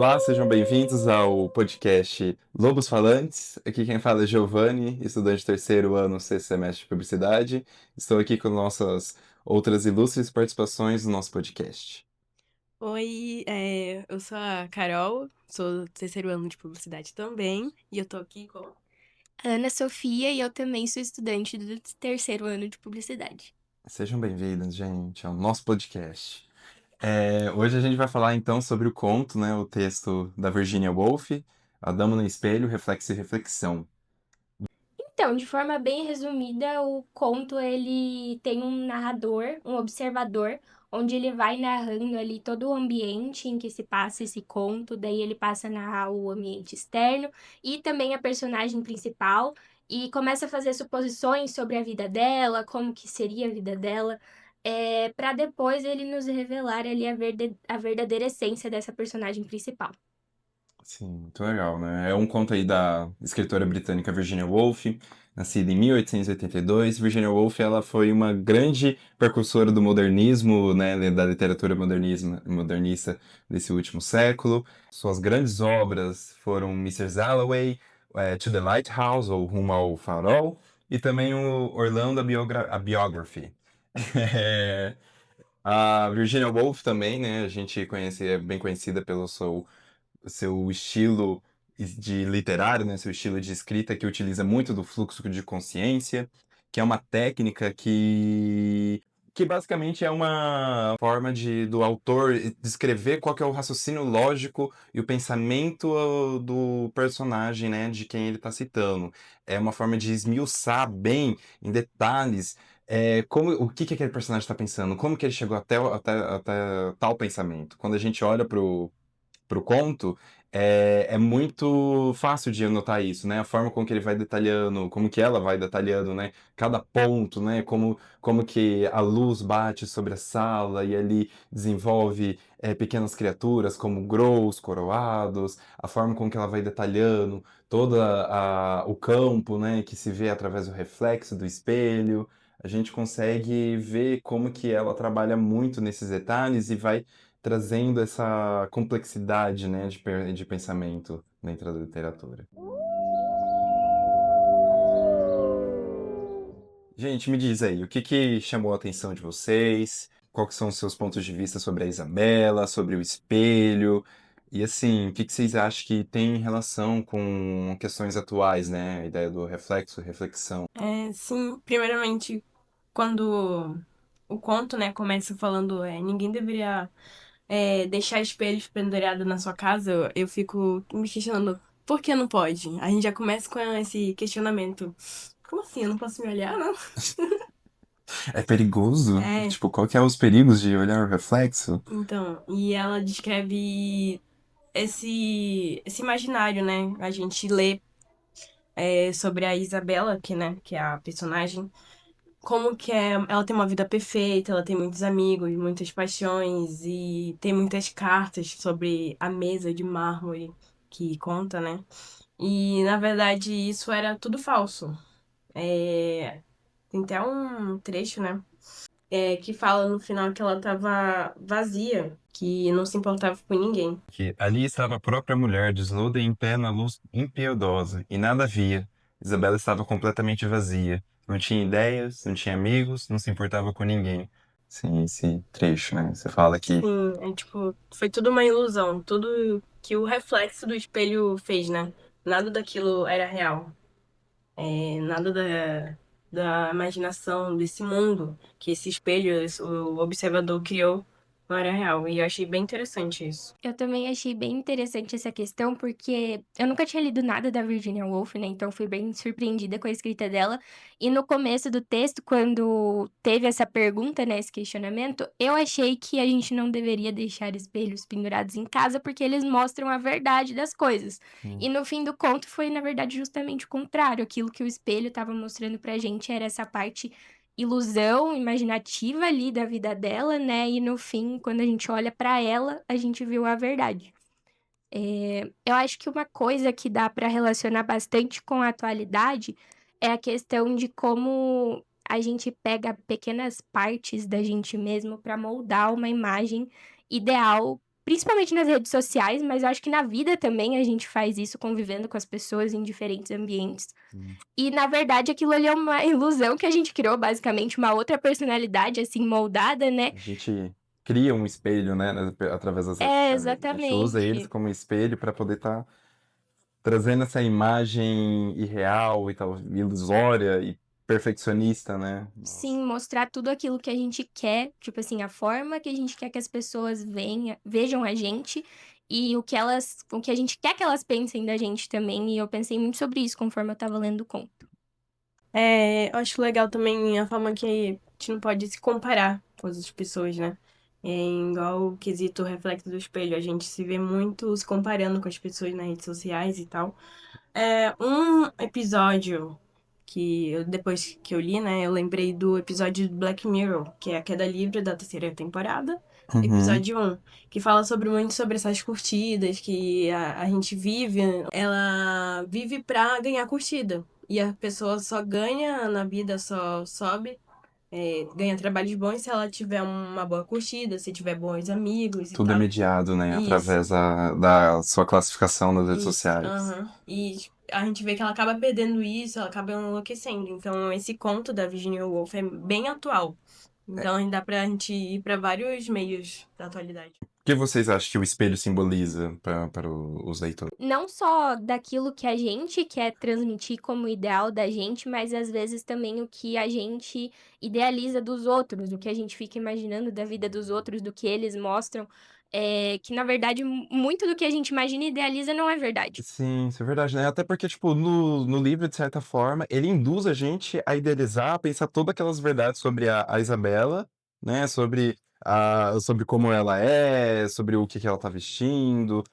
Olá, sejam bem-vindos ao podcast Lobos Falantes. Aqui quem fala é Giovanni, estudante de terceiro ano, sexto semestre de publicidade. Estou aqui com nossas outras ilustres participações no nosso podcast. Oi, eu sou a Carol, sou do terceiro ano de publicidade também, e eu tô aqui com... Ana Sofia e eu também sou estudante do terceiro ano de publicidade. Sejam bem-vindos, gente, ao nosso podcast. Hoje a gente vai falar então sobre o conto, né, o texto da Virginia Woolf, A Dama no Espelho, Reflexo e Reflexão. Então, de forma bem resumida, o conto ele tem um narrador, um observador, onde ele vai narrando ali todo o ambiente em que se passa esse conto, daí ele passa a narrar o ambiente externo e também a personagem principal e começa a fazer suposições sobre a vida dela, como que seria a vida dela, para depois ele nos revelar ali a verdadeira essência dessa personagem principal. Sim, muito legal, né? É um conto aí da escritora britânica Virginia Woolf, nascida em 1882. Virginia Woolf, ela foi uma grande precursora do modernismo, né, da literatura modernista desse último século. Suas grandes obras foram Mrs. Dalloway, To the Lighthouse, ou Rumo ao Farol, e também o Orlando, a Biography. É, a Virginia Woolf também, né, a gente conhece, é bem conhecida pelo seu estilo de literário, né, seu estilo de escrita que utiliza muito do fluxo de consciência, que é uma técnica que basicamente é uma forma do autor descrever qual que é o raciocínio lógico e o pensamento do personagem, né, de quem ele está citando. É uma forma de esmiuçar bem, em detalhes, o que aquele personagem está pensando, como que ele chegou até tal pensamento. Quando a gente olha pro conto, é muito fácil de anotar isso, né? A forma com que ele vai detalhando, como que ela vai detalhando, né? Cada ponto, né? Como que a luz bate sobre a sala e ali desenvolve pequenas criaturas como grous, coroados, a forma com que ela vai detalhando o campo, né? Que se vê através do reflexo do espelho. A gente consegue ver como que ela trabalha muito nesses detalhes e vai trazendo essa complexidade, né, de pensamento dentro da literatura. Gente, me diz aí, o que que chamou a atenção de vocês? Quais que são os seus pontos de vista sobre a Isabela, sobre o espelho? E assim, o que que vocês acham que tem relação com questões atuais, né? A ideia do reflexo, reflexão. Sim, primeiramente, quando o conto, né, começa falando ninguém deveria deixar espelhos pendurados na sua casa, eu fico me questionando, por que não pode? A gente já começa com esse questionamento. Como assim? Eu não posso me olhar, não? É perigoso? É, Tipo, qual que é os perigos de olhar o reflexo? então, e ela descreve esse imaginário, né? A gente lê sobre a Isabela, que é a personagem, como que ela tem uma vida perfeita, ela tem muitos amigos, muitas paixões e tem muitas cartas sobre a mesa de mármore que conta, né? E na verdade isso era tudo falso. Tem até um trecho, né? Que fala no final que ela tava vazia, que não se importava com ninguém. Que ali estava a própria mulher, desnuda e em pé na luz impiedosa, e nada via. Isabela estava completamente vazia. Não tinha ideias, não tinha amigos, não se importava com ninguém. Sim, esse trecho, né? Você fala que Sim, tipo, foi tudo uma ilusão, tudo que o reflexo do espelho fez, né? Nada daquilo era real. Nada da imaginação desse mundo que esse espelho, o observador criou, não era real. E eu achei bem interessante isso. Eu também achei bem interessante essa questão, porque eu nunca tinha lido nada da Virginia Woolf, né? Então fui bem surpreendida com a escrita dela. E no começo do texto, quando teve essa pergunta, né, esse questionamento, eu achei que a gente não deveria deixar espelhos pendurados em casa porque eles mostram a verdade das coisas. hum, E no fim do conto foi, na verdade, justamente o contrário. Aquilo que o espelho estava mostrando pra gente era essa parte ilusão imaginativa ali da vida dela, né? E no fim, quando a gente olha pra ela, a gente viu a verdade. Eu acho que uma coisa que dá pra relacionar bastante com a atualidade é a questão de como a gente pega pequenas partes da gente mesmo pra moldar uma imagem ideal principalmente nas redes sociais, mas eu acho que na vida também a gente faz isso convivendo com as pessoas em diferentes ambientes. E, na verdade, aquilo ali é uma ilusão que a gente criou, basicamente, uma outra personalidade, assim, moldada, né? A gente cria um espelho, né, através das redes É, sociais. A gente usa eles exatamente. como espelho para poder estar trazendo essa imagem irreal e tal, ilusória e perfeccionista, né? Nossa. Sim, mostrar tudo aquilo que a gente quer, tipo assim, a forma que a gente quer que as pessoas vejam a gente e o que a gente quer que elas pensem da gente também. E eu pensei muito sobre isso conforme eu tava lendo o conto. Eu acho legal também a forma que a gente não pode se comparar com as outras pessoas, né? Igual o quesito reflexo do espelho, a gente se vê muito se comparando com as pessoas nas redes sociais e tal. Um episódio depois que eu li, né, eu lembrei do episódio do Black Mirror, que é a queda livre da terceira temporada, Uhum. episódio 1, que fala muito sobre essas curtidas que a gente vive. Ela vive pra ganhar curtida. E a pessoa só ganha na vida, só sobe, ganha trabalhos bons se ela tiver uma boa curtida, se tiver bons amigos e Tudo é tal. mediado, né, Isso. através da sua classificação nas redes Isso, sociais. aham. E a gente vê que ela acaba perdendo isso, ela acaba enlouquecendo. Então, esse conto da Virginia Woolf é bem atual. Então, dá pra gente ir pra vários meios da atualidade. O que vocês acham que o espelho simboliza para os leitores? Não só daquilo que a gente quer transmitir como ideal da gente, mas às vezes também o que a gente idealiza dos outros, o que a gente fica imaginando da vida dos outros, do que eles mostram, que na verdade muito do que a gente imagina e idealiza não é verdade. Sim, isso é verdade, né? Até porque, tipo, no livro, de certa forma, ele induz a gente a idealizar, a pensar todas aquelas verdades sobre a Isabela, né? Sobre como ela é, sobre o que que ela tá vestindo,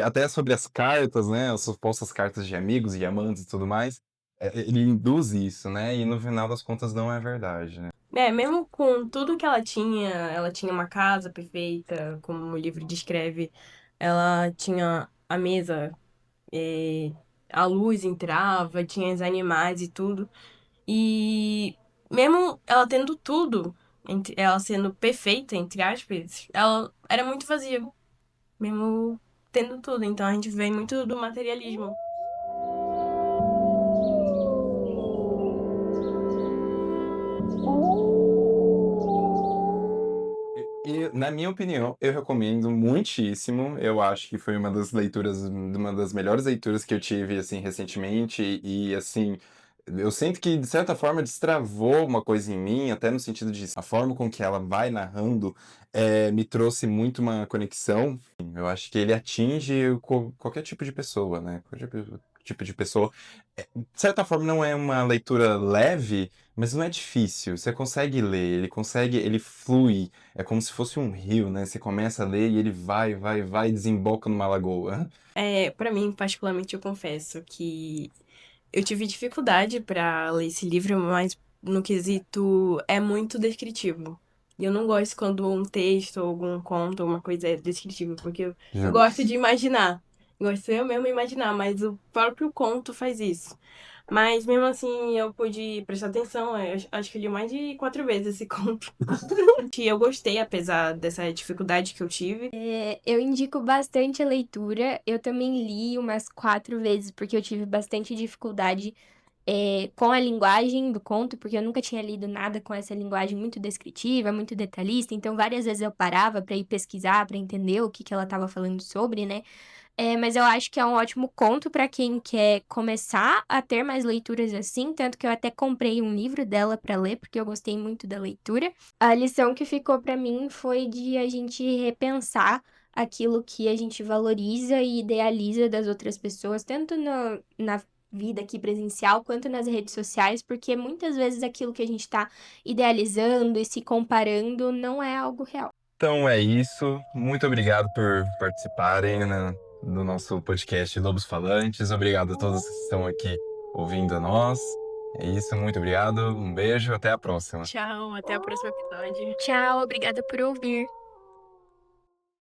até sobre as cartas, né? As supostas cartas de amigos e amantes e tudo mais. Ele induz isso, né? E no final das contas não é verdade, né? Mesmo com tudo que ela tinha uma casa perfeita, como o livro descreve, ela tinha a mesa, eh, a luz entrava, tinha os animais e tudo. E mesmo ela tendo tudo, ela sendo perfeita, entre aspas, ela era muito vazia, mesmo tendo tudo. Então a gente vê muito do materialismo. Na minha opinião, eu recomendo muitíssimo. Eu acho que foi uma das melhores leituras que eu tive, assim, recentemente. E, assim, eu sinto que, de certa forma, destravou uma coisa em mim, até no sentido de a forma com que ela vai narrando, me trouxe muito uma conexão. Eu acho que ele atinge qualquer tipo de pessoa, né? Qualquer tipo de pessoa. De certa forma, não é uma leitura leve, mas não é difícil. Você consegue ler, ele flui. É como se fosse um rio, né? Você começa a ler e ele vai, e desemboca numa lagoa. Para mim, particularmente, eu confesso que eu tive dificuldade para ler esse livro, mas no quesito é muito descritivo. E eu não gosto quando um texto, ou algum conto, alguma coisa é descritivo, porque eu Já- gosto de imaginar. Gosto eu mesmo imaginar, mas o próprio conto faz isso. Mas mesmo assim, eu pude prestar atenção. Eu acho que eu li mais de 4 vezes esse conto. E eu gostei, apesar dessa dificuldade que eu tive. Eu indico bastante a leitura. Eu também li umas 4 vezes, porque eu tive bastante dificuldade com a linguagem do conto, porque eu nunca tinha lido nada com essa linguagem muito descritiva, muito detalhista. Então, várias vezes eu parava para ir pesquisar, para entender o que que ela estava falando sobre, né? Mas eu acho que é um ótimo conto para quem quer começar a ter mais leituras assim, tanto que eu até comprei um livro dela para ler, porque eu gostei muito da leitura. A lição que ficou para mim foi de a gente repensar aquilo que a gente valoriza e idealiza das outras pessoas, tanto na vida aqui presencial quanto nas redes sociais, porque muitas vezes aquilo que a gente está idealizando e se comparando não é algo real. Então é isso. Muito obrigado por participarem, né, do nosso podcast Lobos Falantes. Obrigado a todos que estão aqui ouvindo a nós. É isso, muito obrigado. Um beijo, até a próxima. Tchau, até o próximo episódio. Tchau, obrigada por ouvir.